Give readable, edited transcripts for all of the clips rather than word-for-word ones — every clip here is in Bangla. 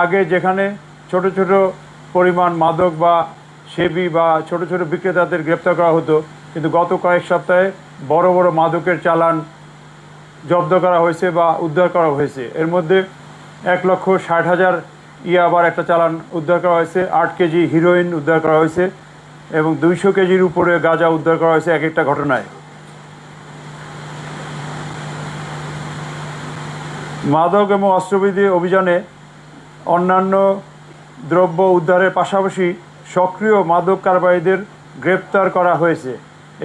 আগে যেখানে ছোট ছোট পরিমাণ মাদক বা সেবী বা ছোট ছোট বিক্রেতাদের গ্রেপ্তার করা হতো, কিন্তু গত কয়েক সপ্তাহে বড় বড় মাদকের চালান জব্দ করা হয়েছে বা উদ্ধার করা হয়েছে। এর মধ্যে 1,60,000 ইয়াবার একটা চালান উদ্ধার করা হয়েছে, 8 কেজি হিরোইন উদ্ধার করা হয়েছে এবং 200 কেজির উপরে গাঁজা উদ্ধার করা হয়েছে এক একটা ঘটনায়। মাদক এবং অস্ত্রবিধি অভিযানে অন্যান্য দ্রব্য উদ্ধারের পাশাপাশি সক্রিয় মাদক কারবারিদের গ্রেপ্তার করা হয়েছে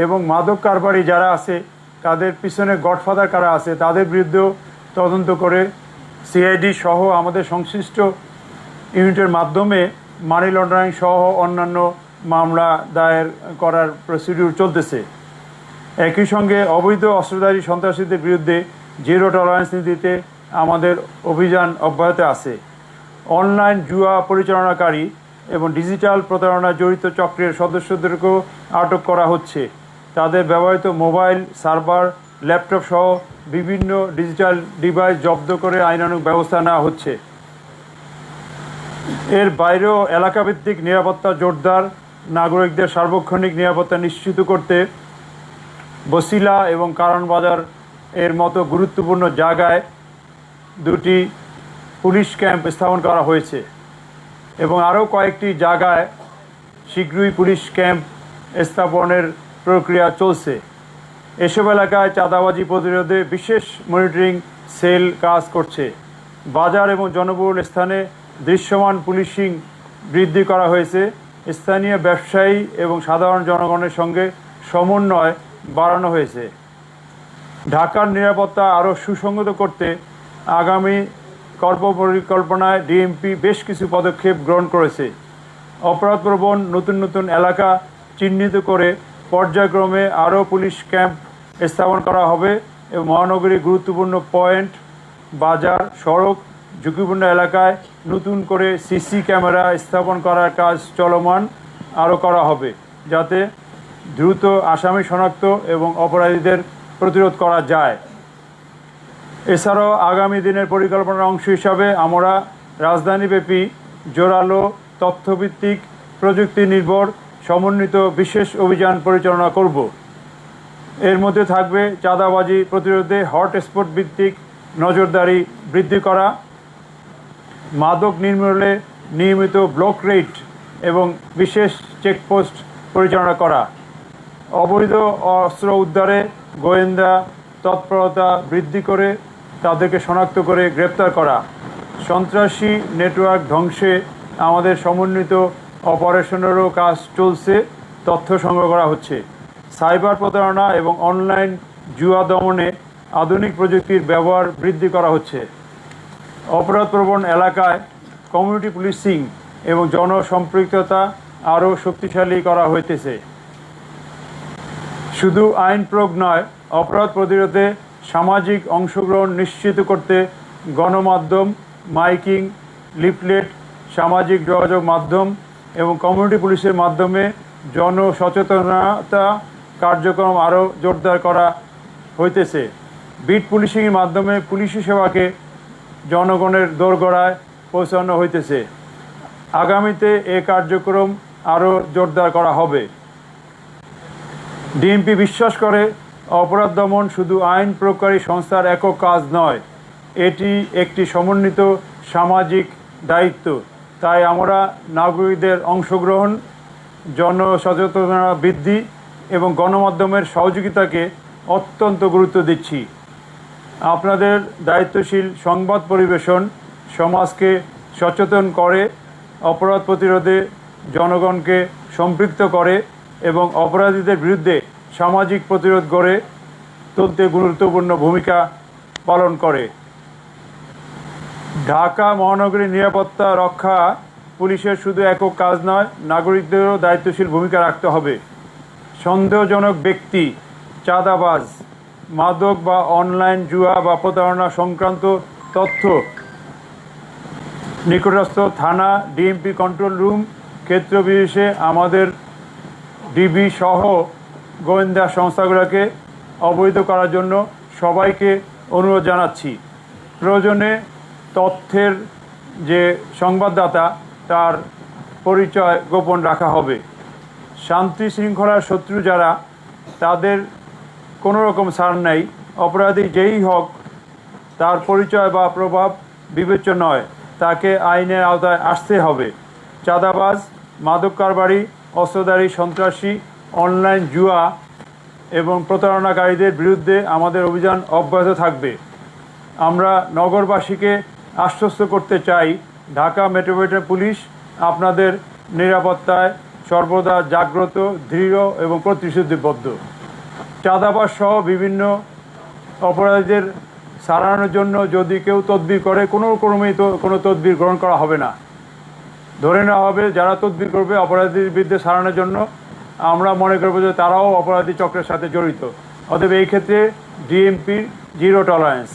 এবং মাদক কারবারি যারা আছে তাদের পিছনে গডফাদার কারা আছে তাদের বিরুদ্ধেও তদন্ত করে সিআইডি সহ আমাদের সংশ্লিষ্ট ইউনিটের মাধ্যমে মানি লন্ডারিং সহ অন্যান্য মামলা দায়ের করার প্রসিডিউর চলতেছে। একই সঙ্গে অবৈধ অস্ত্রধারী সন্ত্রাসীদের বিরুদ্ধে জিরো টলারেন্স নীতিতে আমাদের অভিযান অব্যাহত আছে। অনলাইন জুয়া পরিচালনাকারী এবং ডিজিটাল প্রতারণায় জড়িত চক্রের সদস্যদেরকেও আটক করা হচ্ছে। তাদের ব্যবহৃত মোবাইল, সার্ভার, ল্যাপটপ সহ বিভিন্ন ডিজিটাল ডিভাইস জব্দ করে আইনানুগ ব্যবস্থা নেওয়া হচ্ছে। এর বাইরেও এলাকাভিত্তিক নিরাপত্তা জোরদার, নাগরিকদের সার্বক্ষণিক নিরাপত্তা নিশ্চিত করতে বসিলা এবং কারণ বাজার এর মতো গুরুত্বপূর্ণ জায়গায় 2টি পুলিশ ক্যাম্প স্থাপন করা হয়েছে এবং আরও কয়েকটি জায়গায় শীঘ্রই পুলিশ ক্যাম্প স্থাপনের প্রক্রিয়া চলছে। এসব এলাকায় চাঁদাবাজি প্রতিরোধে বিশেষ মনিটরিং সেল কাজ করছে। বাজার এবং জনবহুল স্থানে দৃশ্যমান পুলিশিং বৃদ্ধি করা হয়েছে। স্থানীয় ব্যবসায়ী এবং সাধারণ জনগণের সঙ্গে সমন্বয় বাড়ানো হয়েছে। ঢাকার নিরাপত্তা আরও সুসংহত করতে আগামী কর্মপরিকল্পনায় ডিএমপি বেশ কিছু পদক্ষেপ গ্রহণ করেছে। অপরাধপ্রবণ নতুন নতুন এলাকা চিহ্নিত করে পর্যায়ক্রমে আরও পুলিশ ক্যাম্প স্থাপন করা হবে এবং মহানগরীর গুরুত্বপূর্ণ পয়েন্ট, বাজার, সড়ক, ঝুঁকিপূর্ণ এলাকায় নতুন করে সিসি ক্যামেরা স্থাপন করার কাজ চলমান আরও করা হবে, যাতে দ্রুত আসামি শনাক্ত এবং অপরাধীদের প্রতিরোধ করা যায়। এছাড়াও আগামী দিনের পরিকল্পনার অংশ হিসাবে আমরা রাজধানীব্যাপী জোরালো তথ্যভিত্তিক প্রযুক্তি নির্ভর সমন্বিত বিশেষ অভিযান পরিচালনা করব। এর মধ্যে থাকবে চাঁদাবাজি প্রতিরোধে হটস্পট ভিত্তিক নজরদারি বৃদ্ধি করা, মাদক নির্মূলে নিয়মিত ব্লক রেড এবং বিশেষ চেকপোস্ট পরিচালনা করা, অবৈধ অস্ত্র উদ্ধারে গোয়েন্দা তৎপরতা বৃদ্ধি করে তাদেরকে শনাক্ত করে গ্রেপ্তার করা, সন্ত্রাসী নেটওয়ার্ক ধ্বংসে আমাদের সমন্বিত অপারেশনেরও কাজ চলছে, তথ্য সংগ্রহ করা হচ্ছে। সাইবার প্রতারণা এবং অনলাইন জুয়া দমনে আধুনিক প্রযুক্তির ব্যবহার বৃদ্ধি করা হচ্ছে। অপরাধপ্রবণ এলাকায় কমিউনিটি পুলিশিং এবং জনসম্পৃক্ততা আরও শক্তিশালী করা হইতেছে। শুধু আইন প্রয়োগ নয়, অপরাধ প্রতিরোধে সামাজিক অংশগ্রহণ নিশ্চিত করতে গণমাধ্যম, মাইকিং, লিফলেট, সামাজিক যোগাযোগ মাধ্যম এবং কমিউনিটি পুলিশের মাধ্যমে জনসচেতনতা কার্যক্রম আরও জোরদার করা হইতেছে। বিট পুলিশিংয়ের মাধ্যমে পুলিশি সেবাকে জনগণের দোরগোড়ায় পৌঁছানো হইতেছে। আগামীতে এ কার্যক্রম আরও জোরদার করা হবে। ডিএমপি বিশ্বাস করে অপরাধ দমন শুধু আইন প্রয়োগকারী সংস্থার একক কাজ নয়, এটি একটি সমন্বিত সামাজিক দায়িত্ব। তাই আমরা নাগরিকদের অংশগ্রহণ, জনসচেতনতা বৃদ্ধি এবং গণমাধ্যমের সহযোগিতাকে অত্যন্ত গুরুত্ব দিচ্ছি। আপনাদের দায়িত্বশীল সংবাদ পরিবেশন সমাজকে সচেতন করে, অপরাধ প্রতিরোধে জনগণকে সম্পৃক্ত করে এবং অপরাধীদের বিরুদ্ধে সামাজিক প্রতিরোধ গড়ে তুলতে গুরুত্বপূর্ণ ভূমিকা পালন করে। ঢাকা মহানগরীর নিরাপত্তা রক্ষা পুলিশের শুধু একক কাজ নয়, নাগরিকদেরও দায়িত্বশীল ভূমিকা রাখতে হবে। সন্দেহজনক ব্যক্তি, চাঁদাবাজ, মাদক বা অনলাইন জুয়া বা প্রতারণা সংক্রান্ত তথ্য নিকটস্থ থানা, ডিএমপি কন্ট্রোল রুম, ক্ষেত্রবিশেষে আমাদের ডিবি সহ গোয়েন্দা সংস্থাগুলোকে অবহিত করার জন্য সবাইকে অনুরোধ জানাচ্ছি। প্রয়োজনে তথ্যের যে সংবাদদাতা তার পরিচয় গোপন রাখা হবে। শান্তি শৃঙ্খলার শত্রু যারা, তাদের কোনো রকম ছাড় নেই। অপরাধী যেই হোক, তার পরিচয় বা প্রভাব বিবেচ্য নয়, তাকে আইনের আওতায় আসতে হবে। চাঁদাবাজ, মাদক কারবারি, অস্ত্রধারী, সন্ত্রাসী, অনলাইন জুয়া এবং প্রতারণাকারীদের বিরুদ্ধে আমাদের অভিযান অব্যাহত থাকবে। আমরা নগরবাসীকে আশ্বস্ত করতে চাই, ঢাকা মেট্রোপলিটন পুলিশ আপনাদের নিরাপত্তায় সর্বদা জাগ্রত, দৃঢ় এবং প্রতিশ্রুতিবদ্ধ। চাঁদাবাজ সহ বিভিন্ন অপরাধীদের সারানোর জন্য যদি কেউ তদবির করে, কোনো তদবির গ্রহণ করা হবে না। ধরে নেওয়া হবে যারা তদবির করবে অপরাধীর বিরুদ্ধে সারানোর জন্য, আমরা মনে করব যে তারাও অপরাধী চক্রের সাথে জড়িত। অতএব এই ক্ষেত্রে ডিএমপির জিরো টলারেন্স।